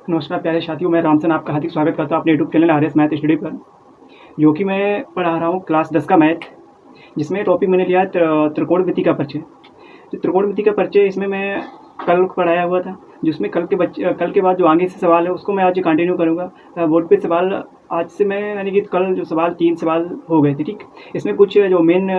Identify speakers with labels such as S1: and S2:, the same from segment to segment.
S1: नमस्कार प्यारे साथियों, मैं रामसन आपका हार्दिक स्वागत करता हूँ अपने YouTube channel R S math study पर, जो कि मैं पढ़ा रहा हूँ क्लास 10 का मैथ, जिसमें टॉपिक मैंने लिया त्रिकोणमिति का परिचय। तो त्रिकोणमिति का परिचय इसमें मैं कल पढ़ाया हुआ था, जिसमें कल के बाद जो आगे से सवाल है उसको मैं आज कंटिन्यू करूँगा। बोर्ड पे सवाल आज से मैं यानी कि कल जो सवाल 3 सवाल हो गए थे, ठीक। इसमें कुछ जो मेन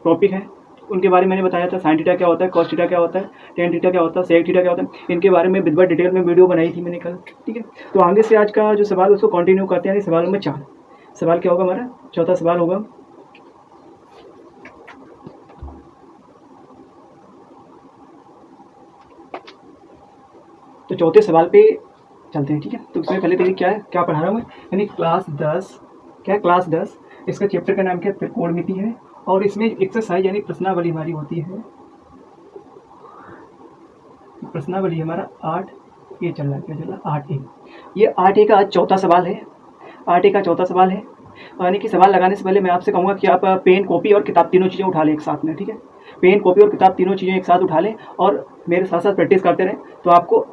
S1: टॉपिक है उनके बारे में मैंने बताया था। साइन थीटा क्या होता है, कॉस थीटा क्या होता है, टेन थीटा क्या होता है, सेक थीटा क्या होता है, इनके बारे में विदवत डिटेल में वीडियो बनाई थी मैंने कल, ठीक है। तो आगे से आज का जो सवाल उसको कंटिन्यू करते हैं। सवाल नंबर 4 सवाल क्या होगा हमारा, चौथा सवाल होगा। तो चौथे सवाल पे चलते हैं, ठीक है। तो उसमें पहले देखिए क्या पढ़ा रहा हूँ मैं, यानी क्लास 10 क्या, क्लास 10 इसका चैप्टर का नाम क्या, त्रिकोणमिति है। और इसमें एक्सरसाइज यानी प्रश्नावली हमारी होती है। प्रश्नावली हमारा 8 ये चल रहा है, क्या चल रहा है 8A। ये 8A का आज चौथा सवाल है। 8A का चौथा सवाल है, यानी कि सवाल लगाने से पहले मैं आपसे कहूँगा कि आप पेन कॉपी और किताब तीनों चीज़ें उठा लें एक साथ में, ठीक है। पेन कॉपी और किताब तीनों चीज़ें एक साथ उठा लें और मेरे साथ साथ प्रैक्टिस करते रहें, तो आपको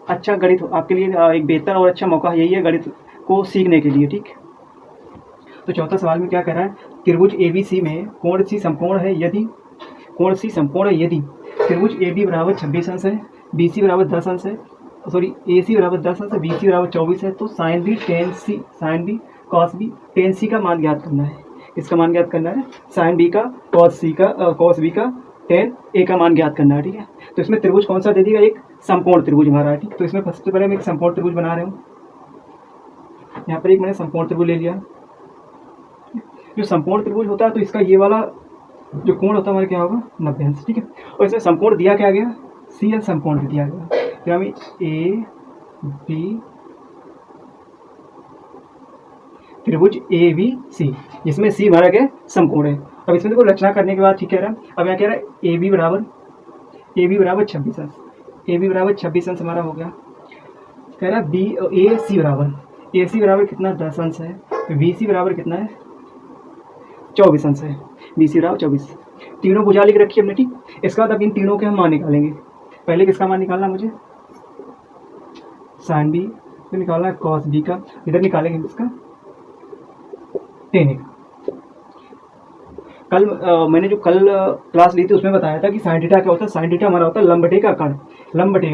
S1: अच्छा गणित आपके लिए एक बेहतर और अच्छा मौका यही है गणित को सीखने के लिए, ठीक। तो चौथा सवाल में क्या कह रहा है, त्रिभुज ABC में कोण सी समकोण है यदि त्रिभुज AB बराबर 26 अंश है, BC बराबर 10 अंश है, सॉरी AC बराबर 10 अंश है, BC बराबर 24 है, तो sine B cos B tan C का मान ज्ञात करना है। इसका मान ज्ञात करना है, साइन B का कॉस B का टेन A का मान ज्ञात करना है, ठीक है। तो इसमें त्रिभुज कौन सा दे दिया, एक समकोण त्रिभुज हमारा है, ठीक। तो इसमें सबसे पहले मैं एक समकोण त्रिभुज बना रहा हूँ। यहाँ पर एक मैंने समकोण त्रिभुज ले लिया। जो समकोण त्रिभुज होता है तो इसका ये वाला जो कोण होता है हमारा क्या होगा, 90 अंश, ठीक है। और इसमें समकोण दिया क्या गया, CL समकोण दिया गया। तो हमें AB त्रिभुज ABC, जिसमें C हमारा क्या समकोण है। अब इसमें देखो रचना करने के बाद ठीक कह रहा है। अब यहाँ कह रहा है AB बराबर 26 अंश, AB बराबर 26 अंश हमारा हो गया। कह रहा है AC बराबर कितना 10 अंश है, तो BC बराबर कितना है 24 अंश है, BC बराबर 24। तीनों भुजा लिख रखी है हमने, ठीक। इसके बाद अब इन तीनों के हम मान निकालेंगे। पहले किसका मान निकालना मुझे, साइन B, फिर निकालना है कॉस B का, इधर निकालेंगे इसका टेन A। कल मैंने जो कल क्लास ली थी उसमें बताया था कि साइन थीटा क्या होता है। साइन थीटा हमारा होता है लंबटे का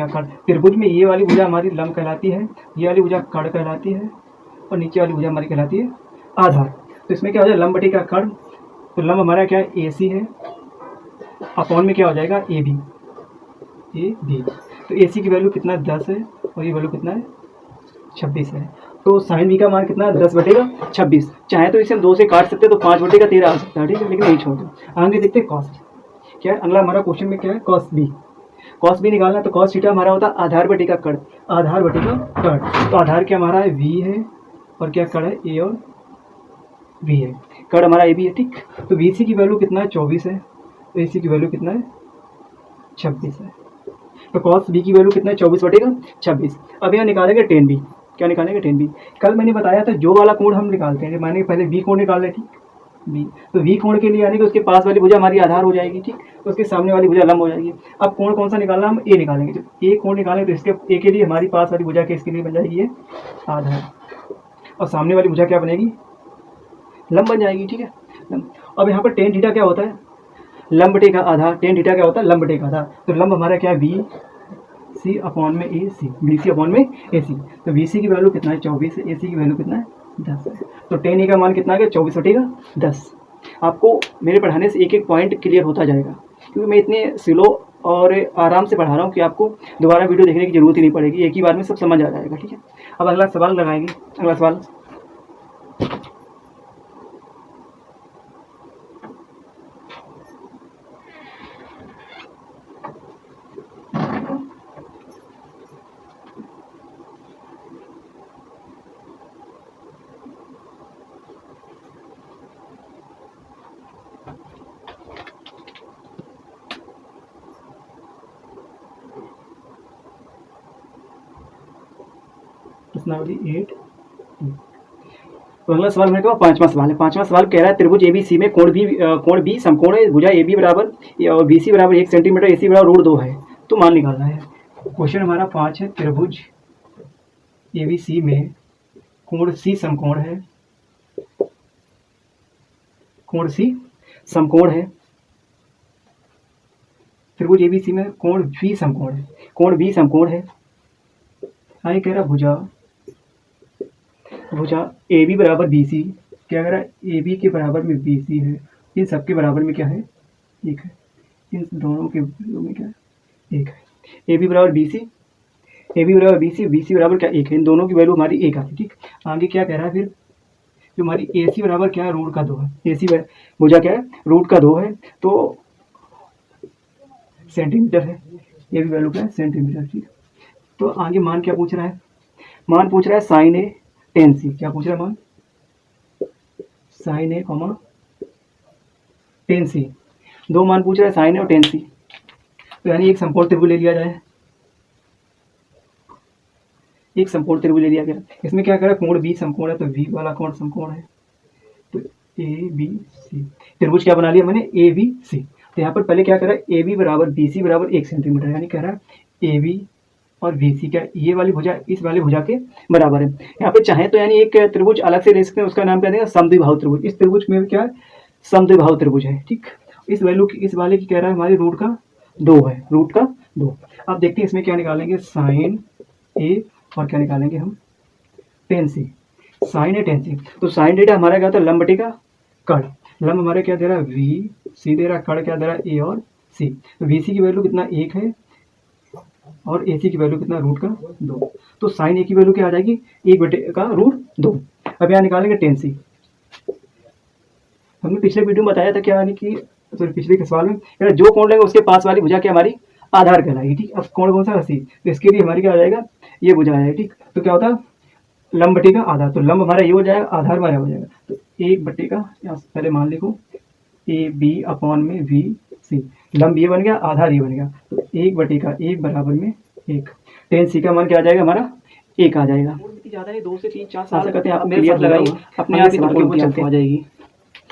S1: कर्ण। त्रिभुज में ये वाली भुजा हमारी लंब कहलाती है, ये वाली भुजा कर्ण कहलाती है, और नीचे वाली भुजा हमारी कहलाती है आधार। तो इसमें क्या हो जाएगा, लंबटे का कर्ण, तो लंब हमारा क्या है AC है, अपॉन में क्या हो जाएगा AB। तो AC की वैल्यू कितना 10 है और ये वैल्यू कितना है 26 है। तो साइन B का मान कितना है 10/26। चाहे तो इसे हम 2 से काट सकते हैं तो 5/13 आ सकता है, ठीक है, लेकिन नहीं छोड़ते। आगे देखते हैं कॉस क्या है। अगला हमारा क्वेश्चन में क्या है, कॉस B निकालना। तो कॉस थीटा हमारा होता है आधार बटे का कर्ण। तो आधार क्या हमारा है V है, और क्या कर्ण है A और B है, कर्ण हमारा AB है, ठीक। तो BC की वैल्यू कितना है 24 है, तो AC की वैल्यू कितना है 26 है। तो कॉस B की वैल्यू कितना है 24/26। अब यहाँ निकालेंगे टेन B। क्या निकालेंगे, टेन B। कल मैंने बताया था जो वाला कोण हम निकालते हैं, माने पहले B कोण निकाल रहे, ठीक। B तो V कोण के लिए यानी कि उसके पास वाली भुजा हमारी आधार हो जाएगी, ठीक। तो उसके सामने वाली भुजा लंब हो जाएगी। अब कोण कौन सा निकालना, हम A निकालेंगे। जब A कोण निकालेंगे तो इसके A के लिए हमारी पास वाली भुजा के इसके लिए बन जाएगी ये आधार, और सामने वाली भुजा क्या बनेगी, लंब बन जाएगी, ठीक है। अब यहाँ पर टेन थीटा क्या होता है, लंबटे का आधार। टेन थीटा क्या होता है, लंबटे का आधार। तो लंब हमारा क्या है BC अपॉन में AC, BC अपॉन में AC। तो BC की वैल्यू कितना है 24 है, AC की वैल्यू कितना है 10 है। तो टेन A का मान कितना आ गया 24/10। आपको मेरे पढ़ाने से एक एक पॉइंट क्लियर होता जाएगा, क्योंकि मैं इतने स्लो और आराम से पढ़ा रहा हूँ कि आपको दोबारा वीडियो देखने की जरूरत ही नहीं पड़ेगी, एक ही बार में सब समझ आ जाएगा, ठीक है। अब अगला सवाल लगाएंगे। अगला सवाल, प्रश्नावली 8। तो अगला सवाल मेरे को पांचवा सवाल कह रहा है त्रिभुज ABC में कोण B समकोण है, भुजा AB बराबर और BC बराबर 1 सेंटीमीटर, AC बराबर √2 है, तो मान निकालना है। क्वेश्चन हमारा 5 है, त्रिभुज ए बी सी में कोण सी समकोण है, कोण सी समकोण है। त्रिभुज एबीसी में कोण बी समकोण है, कोण बी समकोण है। आगे कह रहा भुजा, भुजा ए बी बराबर बी सी, क्या कह रहा है ए बी के बराबर में बी सी है, इन सबके बराबर में क्या है एक है, इन दोनों के में क्या है एक है। ए बी बराबर बी सी, ए बी बराबर बी सी, बी सी बराबर क्या एक है, इन दोनों की वैल्यू हमारी एक आती है। ठीक, आगे क्या कह रहा है फिर, जो हमारी ए सी बराबर क्या है रूट का 2 है, ए सी भुजा क्या है रूट का 2 है, तो सेंटीमीटर है, ये भी वैल्यू क्या है सेंटीमीटर। ठीक, तो आगे मान क्या पूछ रहा है, मान पूछ रहा है साइन ए टेन सी, क्या पूछ रहा है मान साइन ए कॉमा टेन सी, दो मान पूछ रहा है साइन ए और टेन सी। तो यानी एक समकोण त्रिभुज ले लिया जाए, एक समकोण त्रिभुज ले लिया गया, इसमें क्या करें कोण बी समकोण है तो बी वाला कोण समकोण है, तो ए बी सी त्रिभुज क्या बना लिया मैंने ए बी सी। तो यहाँ पर पहले क्या करा ए बी बराबर बी सी बराबर 1 सेंटीमीटर, यानी कह रहा है ए बी और बी सी क्या ये वाली भुजा इस वाली भुजा के बराबर है। यहाँ पे चाहे तो यानी एक त्रिभुज अलग से ले सकते हैं, उसका नाम क्या देगा समद्विबाहु त्रिभुज। इस त्रिभुज में क्या है समद्विबाहु त्रिभुज है। ठीक, इस वैल्यू की इस वाले की कह रहा है हमारी रूट का 2 है, रूट का 2। अब देखते हैं इसमें क्या निकालेंगे साइन ए और क्या निकालेंगे हम टेन सी, साइन ए टेन सी। तो साइन डेटा हमारा क्या था लंब बटे का कड़, लंब हमारे क्या दे रहा है वी सी दे रहा है, कड़ क्या दे रहा है ए और सी। तो वी सी की वैल्यू कितना 1 है और ए सी की वैल्यू कितना रूट का 2। तो साइन ए की वैल्यू क्या आ जाएगी 1 बटे का रूट 2। अब यहाँ निकालेंगे टेन सी। हमने पिछले वीडियो में बताया था क्या, यानी कि सॉरी पिछले के सवाल में जो कोण लेंगे उसके पास वाली भुजा क्या हमारी आधार कहलाएगी। ठीक, अब कोण कौन सा अस्सी, तो इसके लिए हमारी क्या आ जाएगा ये भुजा है। ठीक, तो क्या होता है लंब बटे का आधार, तो लंब हमारा ये हो जाएगा आधार हमारा हो जाएगा, तो 1 बटे का यहाँ पहले मान लिखो ए बी अपॉन में वी सी, लंब ये बन गया आधार ये बन गया, तो 1 बटे का 1 बराबर में 1। टेन सी का मान क्या आ जाएगा हमारा 1 आ जाएगा। ज़्यादा है 2 से 3 4 साल करते हैं आप क्लियर लगाइए अपने आप ही आ जाएगी।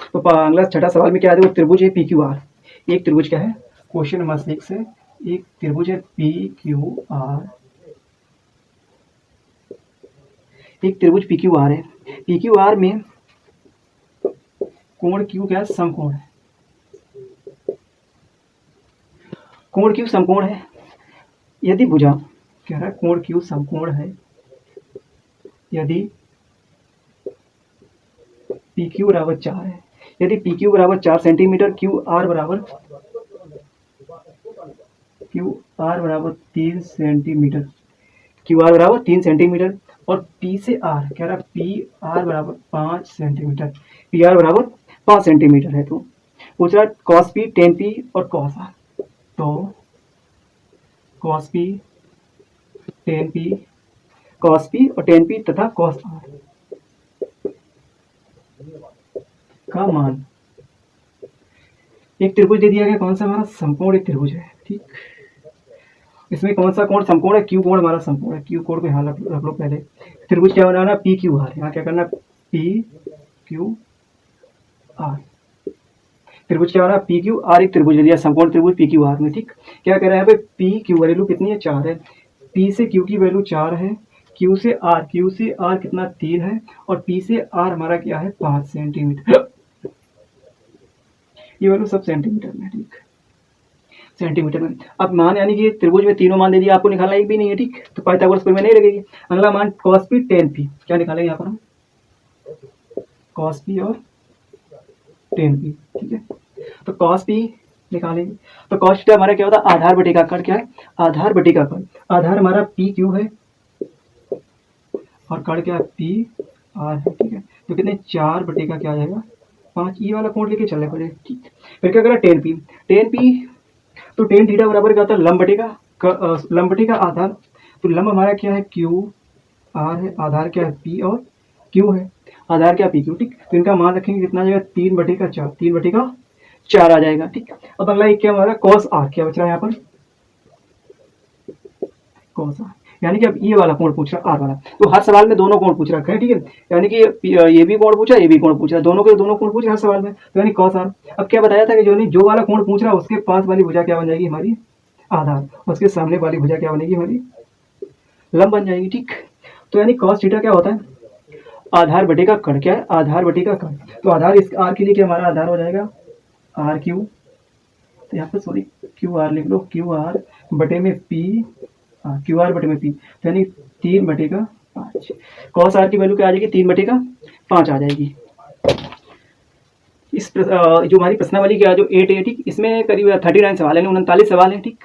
S1: तो अगला छठा सवाल में क्या है त्रिभुज है पी क्यू आर, एक त्रिभुज क्या है क्वेश्चन नंबर 6 है, एक त्रिभुज है पी क्यू आर, एक त्रिभुज पी क्यू आर है। पी क्यू आर में कोण क्यू क्या है समकोण है, कोण क्यू समकोण है। यदि भुजा कह रहा है कोण क्यू समकोण है, यदि पी क्यू बराबर 4 है, यदि पी क्यू बराबर 4 सेंटीमीटर, क्यू आर बराबर 3 सेंटीमीटर, क्यू आर बराबर 3 सेंटीमीटर और पी से आर कह रहा पी आर बराबर 5 सेंटीमीटर, पी आर बराबर 5 सेंटीमीटर है। तो पूछ रहा कॉस पी टेन पी और कॉस आर, तो cos P ten P, cos P और टेन पी तथा कॉस आर का मान, एक त्रिभुज दे दिया गया कौन सा हमारा समकोण एक त्रिभुज है। ठीक, इसमें कौन सा कोण समकोण है क्यू कोण हमारा समकोण है, क्यू कोण को यहाँ रख लो पहले। त्रिभुज क्या बनाना पी क्यू आर, यहाँ क्या करना पी क्यू आर, त्रिभुज क्या बनाना पी क्यू आर, एक त्रिभुज दे दिया समकोण त्रिभुज पी क्यू आर में। ठीक, क्या कह रहा है यहाँ पे पी क्यू वैल्यू कितनी है 4 है, पी से क्यू की वैल्यू 4 है, क्यू से आर कितना 3 है और पी से आर हमारा क्या है 5 सेंटीमीटर, ये वैल्यू सब सेंटीमीटर में। ठीक, सेंटीमीटर में। अब मान यानी कि त्रिभुज में तीनों मान दे दिया, आपको निकालना एक भी नहीं है। ठीक, तो पाइथागोरस प्रमेय नहीं लगेगी। अगला मान cos p tan p, क्या निकालेंगे यहाँ पर हम cos p और tan p। ठीक है, तो cos p निकालेंगे, तो cos थीटा हमारा क्या होता है आधार बटे का कण, क्या है आधार बटे का कण, आधार हमारा p q है और कण क्या है p r है। ठीक है, तो कितने 4 बटे का क्या आ जाएगा 5, ये वाला कोण लेके चलने पड़े। ठीक, फिर क्या करा टेन पी, तो टेन थीटा बराबर क्या होता है लंब बटे का आधार, तो लंब हमारा क्या है क्यू आर है, आधार क्या है पी और क्यू है, आधार क्या पी क्यू। ठीक, तो इनका मान रखेंगे कितना आ जाएगा 3 बटे का 4 आ जाएगा। ठीक, अब अगला एक क्या हमारा कॉस आर, क्या बच रहा है यहाँ पर कॉस आर, यानी कि अब ये वाला कोण पूछ रहा आर वाला, तो हर सवाल में दोनों कोण पूछ रखा है। ठीक है, यानी कि ये भी कोण पूछा ये भी कोण पूछ रहा, दोनों के दोनों कोण पूछ रहे हर सवाल में, तो यानी कॉस आर। अब क्या बताया था कि जो वाला कोण पूछ रहा है उसके पास वाली भुजा क्या बन जाएगी हमारी आधार, उसके सामने वाली भुजा क्या बनेगी हमारी लंब बन जाएगी। ठीक, तो यानी कॉस थीटा क्या होता है, आधार बटे का कण, क्या है, आधार बटे का कण। तो आधार इस आर के लिए क्या हमारा आधार हो जाएगा आर क्यू, तो यहाँ पे सॉरी क्यू आर लिख लो, क्यू आर बटे में पी, क्यू आर बटे में पी, तो यानी 3/5। कॉस आर की वैल्यू क्या आ जाएगी 3/5 आ जाएगी। इस जो हमारी प्रश्नावली क्या जो 8 है ठीक, इसमें करीब 39 सवाल है, 39 सवाल है ठीक।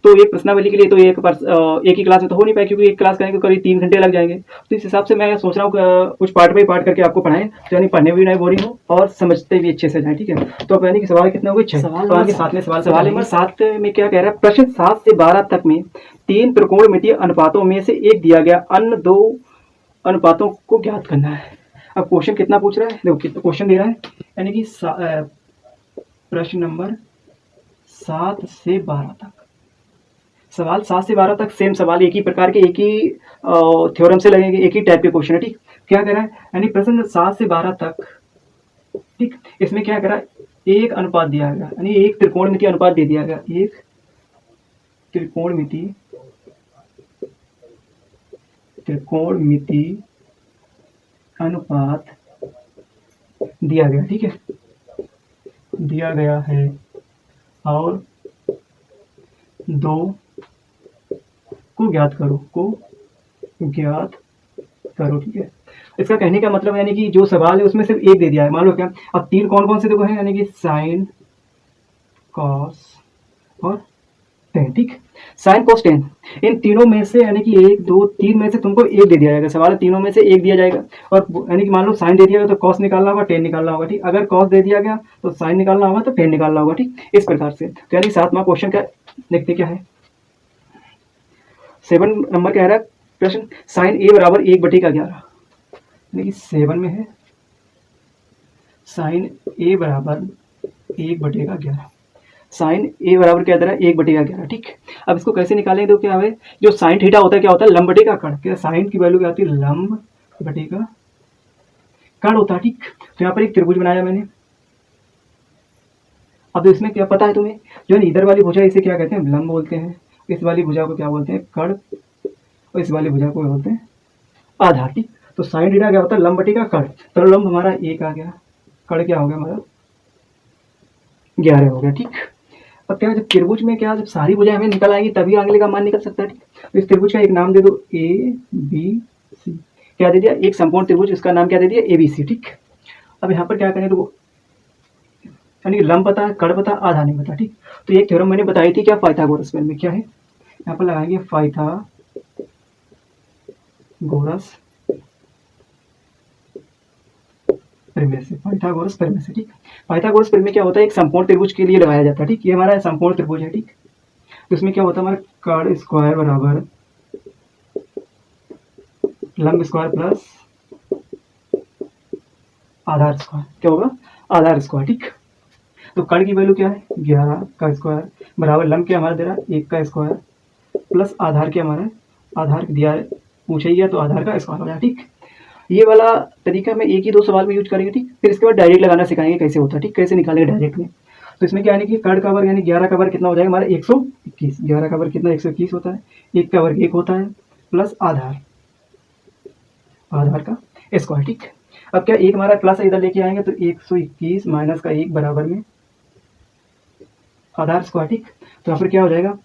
S1: तो एक प्रश्नावली के लिए तो एक ही क्लास में तो हो नहीं पाए, क्योंकि एक क्लास करने को करीब 3 घंटे लग जाएंगे। तो इस हिसाब से मैं सोच रहा हूँ कुछ पार्ट बाई पार्ट करके आपको पढ़ाएं, तो यानी पढ़ने में भी नहीं बोरिंग हो और समझते भी अच्छे से जाए, ठीक है। तो अब यानी कि सवाल कितने हो गए 6, तो आगे 7वें सवाल नंबर 7 में क्या कह रहा है, प्रश्न 7 से 12 तक में 3 त्रिकोणमितीय अनुपातों में से एक दिया गया अन्य 2 अनुपातों को ज्ञात करना है। अब क्वेश्चन कितना पूछ रहा है, देखो कितना क्वेश्चन दे रहा है, यानी कि प्रश्न नंबर 7 से 12 तक, सवाल 7 से 12 तक सेम सवाल, एक ही प्रकार के, एक ही थ्योरम से लगेंगे, एक ही टाइप के क्वेश्चन है ठीक। क्या कह रहा है, यानी प्रश्न 7 से 12 तक ठीक, इसमें क्या कह रहा है, एक अनुपात दिया गया, यानी एक त्रिकोणमितीय अनुपात दे दिया गया, एक त्रिकोणमितीय अनुपात दिया गया, ठीक है, दिया गया है और 2 को ज्ञात करो, ठीक है। इसका कहने का मतलब यानी कि जो सवाल है उसमें सिर्फ एक दे दिया है, मान लो क्या, अब 3 कौन कौन से देखो हैं, यानी कि साइन, कॉस और टेन, ठीक। साइन कॉस टेन, इन तीनों में से यानी कि 1 2 3 में से तुमको एक दे दिया जाएगा, सवाल तीनों में से एक दिया जाएगा, और यानी कि मान लो साइन दे दिया गया तो कॉस निकालना होगा, टेन निकालना होगा, ठीक। अगर कॉस दे दिया गया तो साइन निकालना होगा, तो टेन निकालना होगा, ठीक। इस प्रकार से, तो यानी 7वां क्वेश्चन क्या देखते क्या है, 7 नंबर कह रहा है प्रश्न, साइन ए बराबर 1/11, यानी कि 7 में है साइन ए बराबर 1/11, साइन ए बराबर क्या दे रहा है 1/11, ठीक। अब इसको कैसे निकालेंगे, तो क्या है, जो साइन थीटा होता है क्या होता है, लंब बटे का कण, क्या साइन की वैल्यू क्या होती है, लंब बटे का कण होता है, ठीक। तो यहाँ पर एक त्रिभुज बनाया मैंने, अब इसमें क्या पता है तुम्हें, जो है इधर वाली भुजा इसे क्या कहते हैं, लंब बोलते हैं, इस वाली भुजा को क्या बोलते हैं, कण, और इस वाली भुजा को बोलते हैं आधार, ठीक। तो साइन थीटा क्या होता है, लंब बटे का कण, तो लंब हमारा 1 आ गया, कण क्या हो गया हमारा 11 हो गया, ठीक। अब क्या जब त्रिभुज में क्या, जब सारी भुजाएं हमें निकल आएंगी तभी अगले का मान निकल सकता है, ठीक। तो इस त्रिभुज का एक नाम दे दो ABC, क्या दे दिया, एक संपूर्ण त्रिभुज, इसका नाम क्या दे दिया ABC, ठीक। अब यहाँ पर क्या करें, तो यानी कि लंब पता है, कण पता, आधा नहीं पता, ठीक। तो एक थ्योरम मैंने बताई थी क्या, पाइथागोरस में क्या है, यहाँ पर लगाएंगे पाइथागोरस प्रमेय से, ठीक। पाइथागोरस प्रमेय क्या होता है, एक संपूर्ण त्रिभुज के लिए लगाया जाता है, ठीक। ये हमारा संपूर्ण त्रिभुज है, ठीक। तो इसमें क्या होता है, हमारा कण स्क्वायर बराबर लंब स्क्वायर प्लस आधार स्क्वायर, क्या होगा, आधार स्क्वायर, ठीक। तो कण की वैल्यू क्या है 11 का स्क्वायर बराबर लंब क्या हमारा दे रहा है 1 का स्क्वायर प्लस आधार क्या हमारा, आधार दिया है, पूछा ही गया तो आधार का स्क्वायर हो जाए, ठीक। ये वाला तरीका में एक ही 2 सवाल में यूज करेंगे, ठीक। फिर इसके बाद डायरेक्ट लगाना सिखाएंगे कैसे होता है, ठीक, कैसे निकालेंगे डायरेक्ट में। तो इसमें क्या है कि कण का वर्ग यानी 11 का वर्ग कितना हो जाएगा हमारा 121, 11 का वर्ग कितना 121 होता है, 1 का वर्ग 1 होता है प्लस आधार का स्क्वायर, ठीक। अब क्या एक हमारा प्लस इधर लेके आएंगे तो 121 माइनस का 1 बराबर में आधार स्क्वायर, ठीक। तो यहाँ पर क्या हो जाएगा,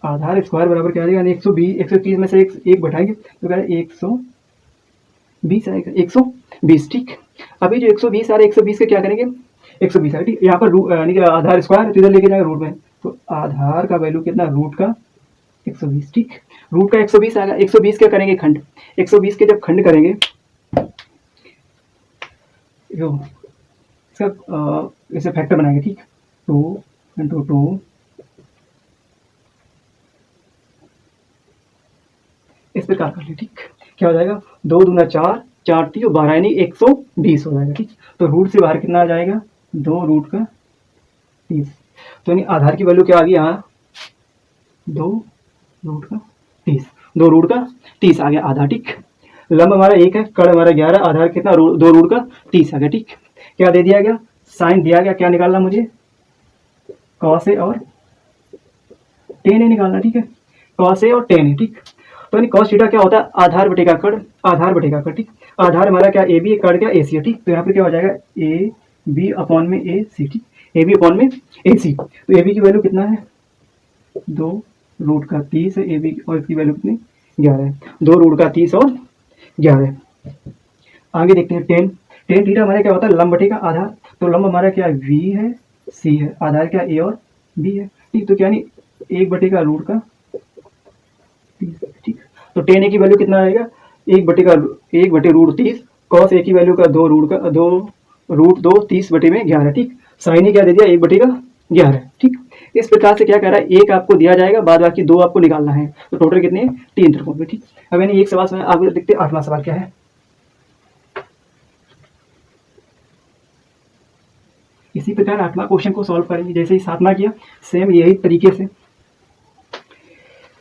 S1: आधार स्क्वायर बराबर क्या आ जाएगा, 120, 121 में से एक बढ़ाएंगे तो क्या है 120 आएगा, 120, ठीक। अभी जो 120 आ रहा है 120 के क्या करेंगे 120 है, ठीक। यहाँ पर यानी कि आधार स्क्वायर तो इधर लेके जाएंगे रूट में, तो आधार का वैल्यू कितना, रूट का 120, ठीक। रूट का 120 आएगा, 120 क्या करेंगे खंड, 120 के जब खंड करेंगे जो इसका इसे फैक्टर बनाएंगे, ठीक। 2 × 2 इस प्रकार कर ले, ठीक। क्या हो जाएगा 2 दूना 4, 4 3 और 12 यानी 120 हो जाएगा, ठीक। तो रूट से बाहर कितना आ जाएगा 2 रूट का 30, तो यानी आधार की वैल्यू क्या आ गई यहाँ 2 रूट का 30, 2 रूट का 30 आ गया आधा, ठीक। लंब हमारा 1 है, कण हमारा 11, आधार कितना 2 रूट का 30 आ गया, ठीक। क्या दे दिया गया, साइन दिया गया, क्या निकालना मुझे कॉस ए और टेन ए निकालना, ठीक है, कॉस ए और टेन ए, ठीक। तो यानी कॉस थीटा क्या होता है, आधार बटेगा कड़, आधार बटेगा कड़, ठीक। आधार हमारा क्या ए बी, कड़ क्या ए सी है, ठीक। तो यहाँ पर क्या हो जाएगा ए बी अपॉन में ए सी, ठीक, ए बी अपॉन में ए सी। तो ए बी की वैल्यू कितना है 2√30 है ए बी, और इसकी वैल्यू कितनी 11 है, 2√30 और 11। आगे देखते हैं टेन, टेन थीटा हमारा क्या होता है लंब बटेगा आधार। तो लंब हमारा क्या वी है सी है, आधार क्या ए और बी है, ठीक। तो क्या नहीं 1/√30, ठीक। तो टेन ए की वैल्यू कितना आएगा 1/√30, कॉस ए की वैल्यू का 2√2 30/11, ठीक। साइन ने क्या दे दिया 1/11, ठीक। इस प्रकार से क्या कह रहा है, एक आपको दिया जाएगा, बाद बाकी दो आपको निकालना है। तो टोटल कितने 3 त्रिकोण, ठीक। अब यानी एक सवाल में आगे देखते हैं 8वां सवाल क्या है। इसी प्रकार 8वां क्वेश्चन को सॉल्व करेंगे जैसे ही 7वां किया, सेम यही तरीके से।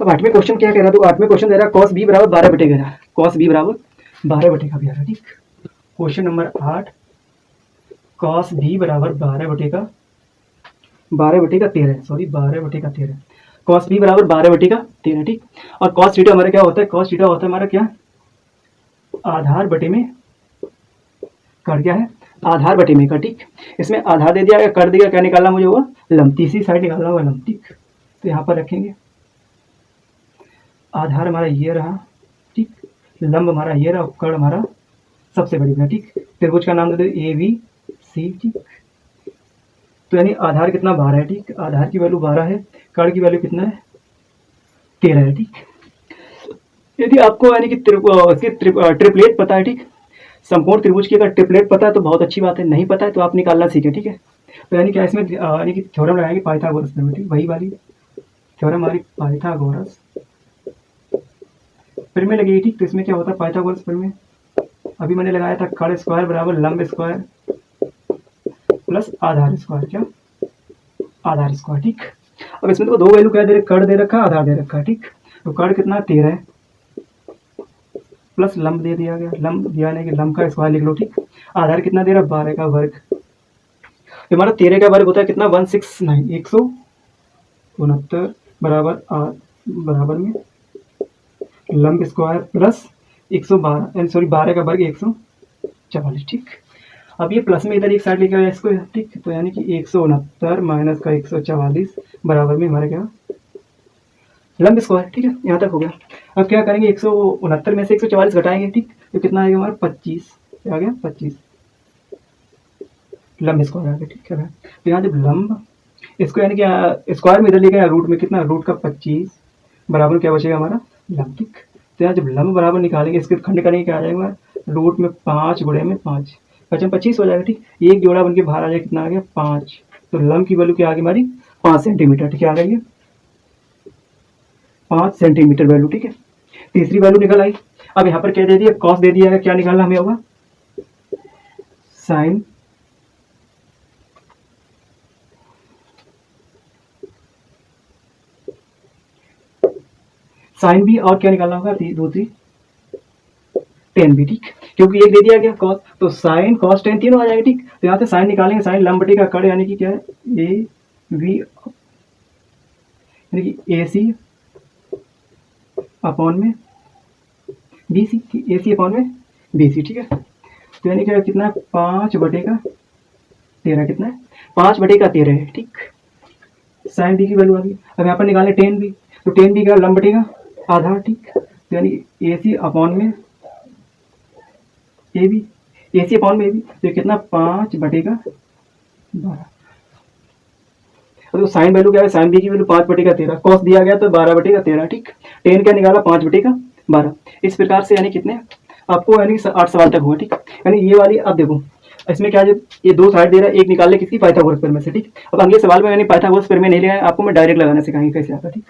S1: अब 8वें क्वेश्चन क्या कह रहा है, तो 8वें क्वेश्चन दे रहा है कॉस बी बराबर 12/11, कॉस बी बराबर 12/11, ठीक। क्वेश्चन नंबर 8, कॉस बी बराबर 12/13, सॉरी 12/13, कॉस बी बराबर 12/13, ठीक। और कॉस थीटा हमारा क्या होता है, कॉस थीटा होता है हमारा क्या आधार बटे में कड़, क्या है आधार बटे में कड़, ठीक। इसमें आधार दे दिया, कर दिया, क्या निकालना मुझे होगा लंब, तीसरी साइड निकालना होगा लंब, ठीक। तो यहाँ पर रखेंगे आधार हमारा ये रहा, ठीक, लंब हमारा ये रहा, कड़ हमारा सबसे बड़ी है, ठीक। त्रिभुज का नाम दे दो ए बी सी, ठीक। तो यानी आधार कितना 12 है, ठीक, आधार की वैल्यू 12 है, कड़ की वैल्यू कितना है 13 है, ठीक। यदि आपको यानी कि ट्रिपलेट पता है, ठीक, संपूर्ण त्रिभुज की अगर ट्रिपलेट पता है तो बहुत अच्छी बात है, नहीं पता है तो आप निकालना सीखें, ठीक है। तो यानी क्या इसमें यानी कि थ्योरम लगाएंगे पाइथागोरस में, ठीक, वही वाली थ्योरम हमारी पाइथागोरस फिर में लगेगी, ठीक। तो इसमें क्या होता है पाइथागोरस फिर में अभी मैंने लगाया था कड़ स्क्वायर बराबर लंब स्क्वायर प्लस आधार स्क्वायर, क्या आधार स्क्वायर, ठीक। अब इसमें तो दो वैल्यू क्या दे रखा, कड़ दे रखा आधार दे रखा, ठीक। तो कड़ कितना 13 है प्लस लंब दे दिया गया, लंब दिया नहीं कि लंब का स्क्वायर लिख लो, ठीक। आधार कितना दे रहा 12 का वर्ग, हमारा 13 का वर्ग होता है कितना 169, 169 बराबर में लंब स्क्वायर प्लस 112 सॉरी 12 का वर्ग 144, ठीक। अब ये प्लस में इधर एक साइड लेके आया इसको, ठीक। तो यानी कि 169 माइनस का 144 बराबर में हमारा क्या लंब स्क्वायर, ठीक है। यहाँ तक हो गया। अब क्या करेंगे 169 में से 144 घटाएंगे, ठीक। तो कितना आएगा हमारा 25, आ गया 25 लंब स्क्वायर आ गया, ठीक है। तो यहाँ जब लंब इसको यानी कि स्क्वायर में इधर लेके रूट में कितना रूट का 25 बराबर क्या बचेगा हमारा लंब, ठीक। तो यहाँ जब लंब बराबर निकालेंगे इसके खंड करेंगे क्या आ जाएगा रूट में 5 गुणे में 5 पचम 25 हो जाएगा, ठीक। एक जोड़ा बन के बाहर आ जाएगा कितना आ गया 5। तो लंब की वैल्यू क्या आ गई हमारी 5 सेंटीमीटर, ठीक है, आ गई 5 सेंटीमीटर वैल्यू, ठीक है। तीसरी वैल्यू निकल आई। अब यहाँ पर क्या दे दिया कॉस दे दिया है, क्या निकालना हमें होगा साइन साइन भी, और क्या निकालना होगा दूसरी टेन भी, ठीक। क्योंकि एक दे दिया गया कॉस, तो साइन कॉस टेन तीनों आ जाएगा, ठीक। तो यहाँ से साइन निकालेंगे, साइन लंब बटे का कड़ यानी कि क्या है ए वी यानी कि ए सी अपॉन में बी सी, ए सी अपॉन में बी सी, ठीक है। तो यानी क्या कितना है 5/13, कितना है 5/13 है, ठीक। साइन बी की वैल्यू आ गई। अब यहाँ पर निकालें टेन बी, तो टेन बी का लंब बटेगा आधार, ठीक। तो यानी ए सी अपॉन में A B, A C upon में ए बी, तो कितना 5/12। तो साइन वैल्यू क्या है साइन बी की वैल्यू 5/13, कॉस दिया गया तो 12/13, ठीक। टेन क्या निकाला 5/12। इस प्रकार से यानी कितने आपको यानी 8 सवाल तक हुआ, ठीक। यानी ये वाली अब देखो इसमें क्या जब ये दो साइड दे रहा है, एक निकाल ले किसकी पाइथागोरस प्रमेय से, ठीक। अब अगले सवाल में मैंने पाइथागोरस प्रमेय नहीं लिया है, आपको मैं डायरेक्ट लगाना सिखाएंगे कैसे आता, ठीक।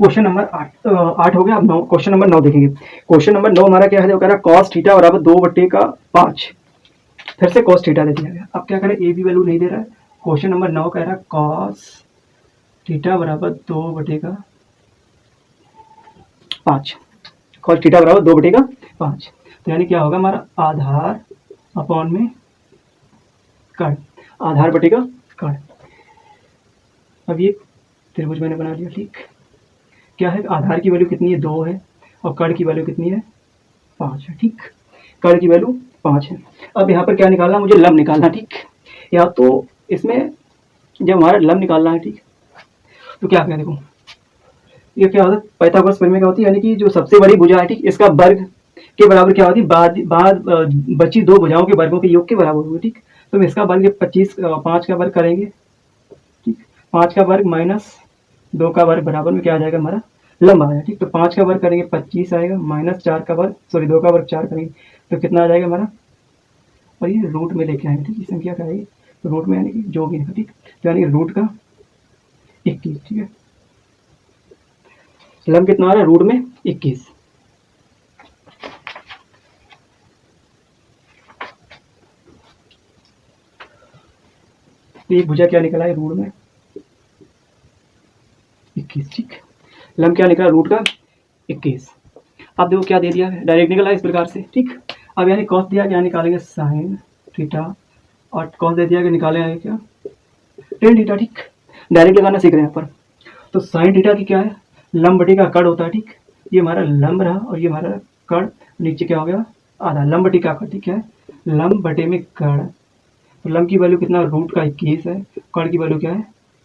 S1: क्वेश्चन नंबर 8 हो गया। अब 9 क्वेश्चन नंबर 9 देखेंगे। क्वेश्चन नंबर 9 हमारा क्या है जो कह रहा है कॉस थीटा बराबर 2/5, फिर से कॉस थीटा दे दिया गया। अब क्या करें ए बी वैल्यू नहीं दे रहा है। क्वेश्चन नंबर 9 कह रहा है कॉस थीटा बराबर 2/5, कॉस थीटा बराबर 2/5। तो यानी क्या होगा हमारा आधार अपॉन में कड़, आधार बटेगा कड़। अब ये त्रिभुज मैंने बना लिया, ठीक। क्या है, आधार की वैल्यू कितनी है, 2 है, और कर्ण की वैल्यू कितनी है, 5 है, ठीक। कर्ण की वैल्यू 5 है। अब यहाँ पर क्या निकालना, मुझे लंब निकालना, ठीक। या तो इसमें जब हमारा लंब निकालना है, ठीक, तो क्या करें, देखो ये क्या होता है, पाइथागोरस प्रमेय क्या होती है, यानी कि जो सबसे बड़ी भुजा है, ठीक, इसका वर्ग के बराबर क्या होती है, बाद बची दो भुजाओं के वर्गों के योग के बराबर होगी, ठीक। तो हम इसका वर्ग 5 का वर्ग करेंगे, ठीक। 5 का वर्ग माइनस 2 का वर्ग बराबर में क्या आ जाएगा, हमारा लंब आएगा, ठीक। तो 5 का वर्ग करेंगे 25 आएगा, माइनस 4 का वर्ग, सॉरी 2 का वर्ग 4 करेंगे तो कितना आ जाएगा हमारा, और ये रूट में लेके आएंगे, ठीक। ये संख्या क्या है, रूट में यानी कि जो भी है, ठीक। तो यानी कि रूट का 21, ठीक है। लंब कितना आ रहा है, रूट में 21। तो ये भुजा क्या निकला है, रूट में 21, ठीक। लंब क्या निकला, रूट का 21। अब देखो क्या दे दिया है, डायरेक्ट निकला इस प्रकार से, ठीक। अब यानी कॉस दिया, क्या निकालेंगे, साइन थीटा, और कॉस दे दिया कि निकालेंगे क्या, टेन थीटा, ठीक। डायरेक्ट लगाना सीख रहे हैं यहाँ पर। तो साइन थीटा की क्या है, लंब बटे का कर्ण होता है, ठीक। ये हमारा लंब रहा और ये हमारा कर्ण, नीचे क्या हो गया, आधा, लंब बटे का कर्ण, ठीक है। लंब बटे में कर्ण, तो लंब की वैल्यू कितना, रूट का 21 है, कर्ण की वैल्यू क्या है,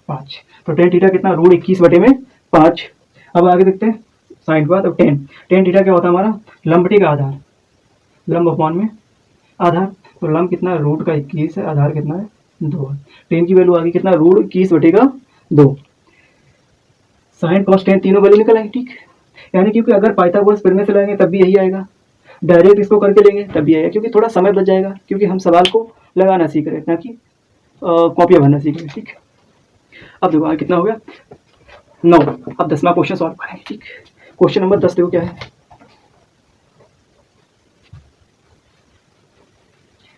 S1: 5। तो टेन थीटा कितना, रूट 21 बटे में 5। अब आगे देखते हैं साइन के बाद। अब टेन थीटा क्या होता है हमारा, लंब बटे का आधार, लंब अपॉन में आधार। तो लंब कितना है, रूट का 21 है, आधार कितना है, 2 है। टेन की वैल्यू आ गई कितना, रूट 21 बटेगा 2। साइन कॉस टेन तीनों वैल्यू निकल आएंगे, ठीक। यानी क्योंकि अगर पाइथागोरस प्रमेय से लगाएंगे तब भी यही आएगा, डायरेक्ट इसको करके लेंगे तब भी आएगा, क्योंकि थोड़ा समय बच जाएगा, क्योंकि हम सवाल को लगाना सीख रहे हैं ना कि कॉपियाँ भरना सीख रहे हैं, ठीक। अब देखो कितना हो गया, 9। अब 10वां क्वेश्चन सॉल्व करेंगे, ठीक। क्वेश्चन नंबर 10 देखो क्या है।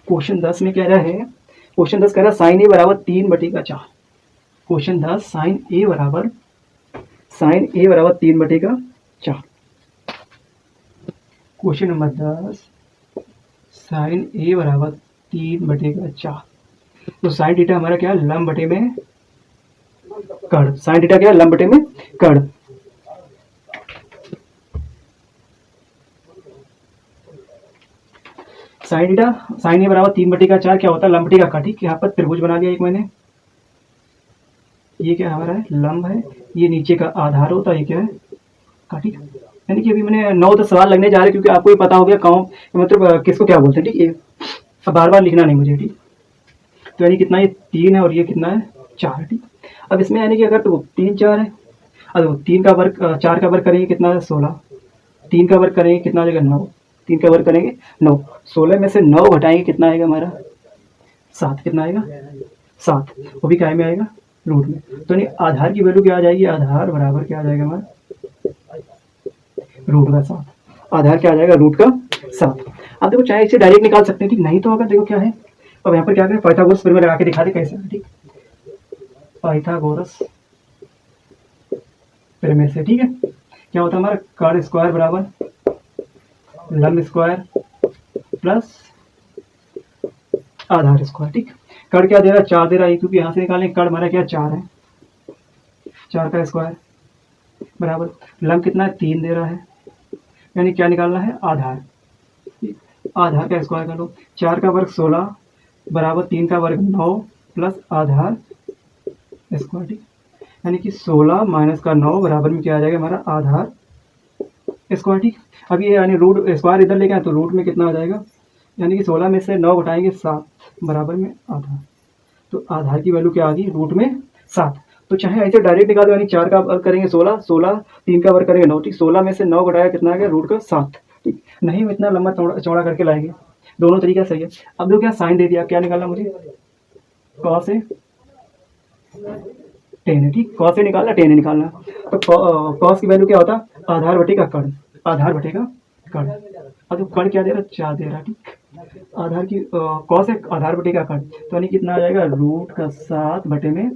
S1: क्वेश्चन 10 में कह रहा है, क्वेश्चन 10 कह रहा है साइन ए बराबर 3 बटे का 4। क्वेश्चन 10 साइन ए बराबर 3 बटे का 4। क्वेश्चन नंबर 10 साइन ए बराबर 3 बटे का 4। तो साइन थीटा हमारा क्या है, लंब बटे में कर्ण। साइन थीटा क्या है, लंब बटे में कर्ण। साइन थीटा, साइन ए बराबर 3 बटे का 4 क्या होता है, लंब बटे का कर्ण, ठीक। यहाँ पर त्रिभुज बना लिया एक मैंने, ये क्या हमारा है, लंब है, ये नीचे का आधार होता है, ये क्या है, कर्ण, ठीक। यानी कि अभी मैंने 9-10 सवाल लगने जा रहे हैं, क्योंकि आपको ये पता हो गया कौन मतलब किसको क्या बोलते हैं, ठीक। ये अब बार बार लिखना नहीं मुझे, ठीक। तो यानी कितना, ये 3 है और ये कितना है, 4 है, ठीक। अब इसमें यानी कि अगर तो 3 4 है, अब 3 का वर्ग 4 का वर्ग करेंगे कितना है, 16। 3 का वर्ग करेंगे कितना आ जाएगा, 9। 3 का वर्ग करेंगे 9। 16 में से 9 घटाएंगे कितना आएगा हमारा, 7। कितना आएगा, 7। वो भी काय में आएगा, रूट में। तो नहीं आधार की वैल्यू क्या आ जाएगी, आधार बराबर क्या आ जाएगा हमारा, रूट का 7। आधार क्या आ जाएगा, रूट का 7। अब देखो चाहे इसे डायरेक्ट निकाल सकते हैं, ठीक। नहीं तो अगर देखो क्या है, अब यहाँ पर क्या करें, पाइथागोरस प्रमेय लगा के दिखा दे कैसे, ठीक। पाइथागोरस प्रमेय से, ठीक है, क्या होता है हमारा, कर्ण स्क्वायर बराबर लंब स्क्वायर प्लस आधार स्क्वायर, ठीक। कर्ण क्या दे रहा है, 4 दे रहा है, क्योंकि यहाँ से निकालें, कर्ण हमारा क्या 4 है, 4 का स्क्वायर बराबर लंब कितना है, 3 दे रहा है, यानी क्या निकालना है, आधार। आधार का स्क्वायर कर लो, 4 का वर्ग 16 बराबर 3 का वर्ग 9 प्लस आधार स्क्वायर, ठीक। यानी कि 16 माइनस का 9 बराबर में क्या आ जाएगा हमारा, आधार स्क्वायर, ठीक। अब ये यानी रूट स्क्वायर इधर लेके आए तो रूट में कितना आ जाएगा, यानी कि 16 में से 9 घटाएंगे 7 बराबर में आधार। तो आधार की वैल्यू क्या आ गई, रूट में 7। तो चाहे ऐसे डायरेक्ट निकालो, यानी 4 का वर्ग करेंगे 16, 3 का वर्ग करेंगे 9, ठीक। 16 में से 9 घटाया कितना आ गया, रूट का 7, ठीक। नहीं इतना लंबा चौड़ा करके लाएंगे, दोनों तरीका सही है। अब देखो क्या साइन दे दिया, क्या निकालना मुझे, कॉस से टेन है, ठीक। कॉस से निकालना, टेन निकालना। तो कॉस की वैल्यू क्या होता है, आधार बटे का कर्ण, आधार बटे का कर्ण। अब तो कर्ण क्या दे रहा, 4 दे रहा, ठीक। आधार की कॉस है आधार बटे का कर्ण, तो यानी कितना आ जाएगा, रूट का 7 बटे में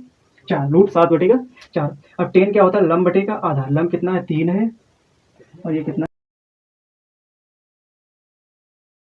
S1: 4, रूट 7 बटे का 4। अब टेन क्या होता है, लंब बटे का आधार, लंब कितना है, 3 है, और ये कितना